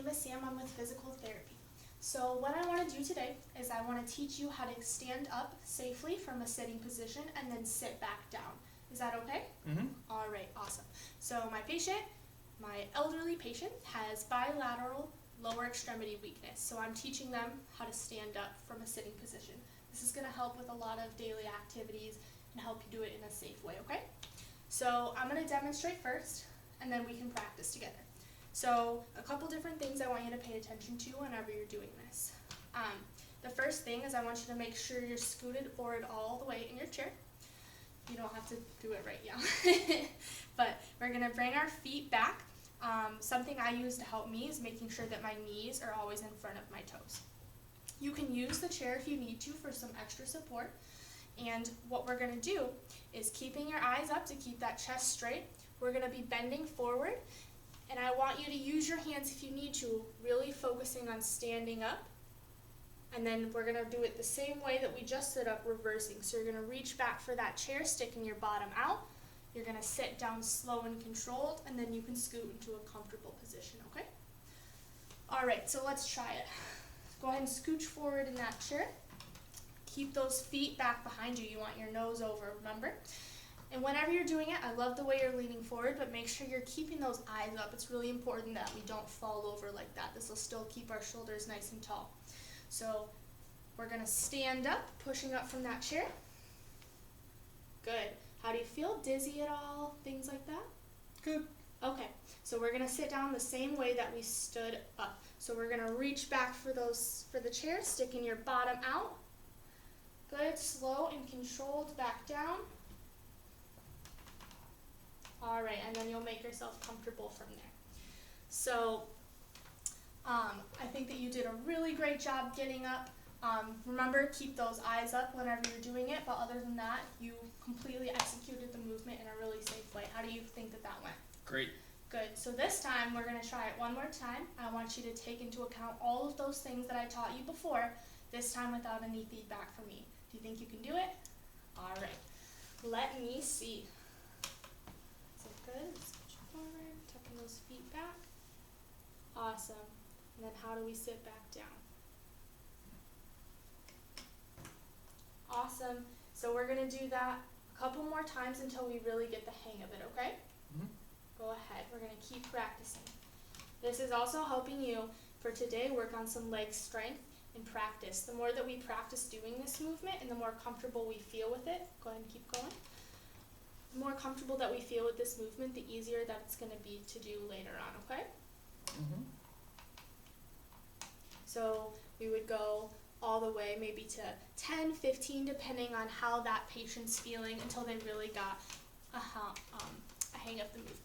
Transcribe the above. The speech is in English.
name is Sam. I'm with physical therapy. So what I want to do today is I want to teach you how to stand up safely from a sitting position and then sit back down. Is that okay? Mm-hmm. All right, awesome. So my elderly patient, has bilateral lower extremity weakness. So I'm teaching them how to stand up from a sitting position. This is going to help with a lot of daily activities and help you do it in a safe way, okay? So I'm going to demonstrate first, and then we can practice together. So a couple different things I want you to pay attention to whenever you're doing this. The first thing is I want you to make sure you're scooted forward all the way in your chair. You don't have to do it right now. But we're going to bring our feet back. Something I use to help me is making sure that my knees are always in front of my toes. You can use the chair if you need to for some extra support. And what we're going to do is keeping your eyes up to keep that chest straight. We're going to be bending forward. And I want you to use your hands if you need to, really focusing on standing up. And then we're going to do it the same way that we just stood up, reversing. So you're going to reach back for that chair, sticking your bottom out. You're going to sit down slow and controlled, and then you can scoot into a comfortable position, okay? All right, so let's try it. Go ahead and scooch forward in that chair. Keep those feet back behind you. You want your nose over, remember? And whenever you're doing it, I love the way you're leaning forward, but make sure you're keeping those eyes up. It's really important that we don't fall over like that. This will still keep our shoulders nice and tall. So we're going to stand up, pushing up from that chair. Good. How do you feel? Dizzy at all? Things like that? Good. Okay. So we're going to sit down the same way that we stood up. So we're going to reach back for the chair, sticking your bottom out. Good. Slow and controlled back down. All right, and then you'll make yourself comfortable from there. So I think that you did a really great job getting up. Remember, keep those eyes up whenever you're doing it, but other than that, you completely executed the movement in a really safe way. How do you think that went? Great. Good. So this time, we're going to try it one more time. I want you to take into account all of those things that I taught you before, this time without any feedback from me. Do you think you can do it? All right. Let me see. Good. Scooch forward, tucking those feet back. Awesome. And then how do we sit back down? Awesome. So we're going to do that a couple more times until we really get the hang of it, okay? Mm-hmm. Go ahead. We're going to keep practicing. This is also helping you for today work on some leg strength and practice. The more that we practice doing this movement and the more comfortable we feel with it, go ahead and keep going. The more comfortable that we feel with this movement, the easier that it's going to be to do later on, okay? Mm-hmm. So we would go all the way maybe to 10, 15, depending on how that patient's feeling until they really got a hang of the movement.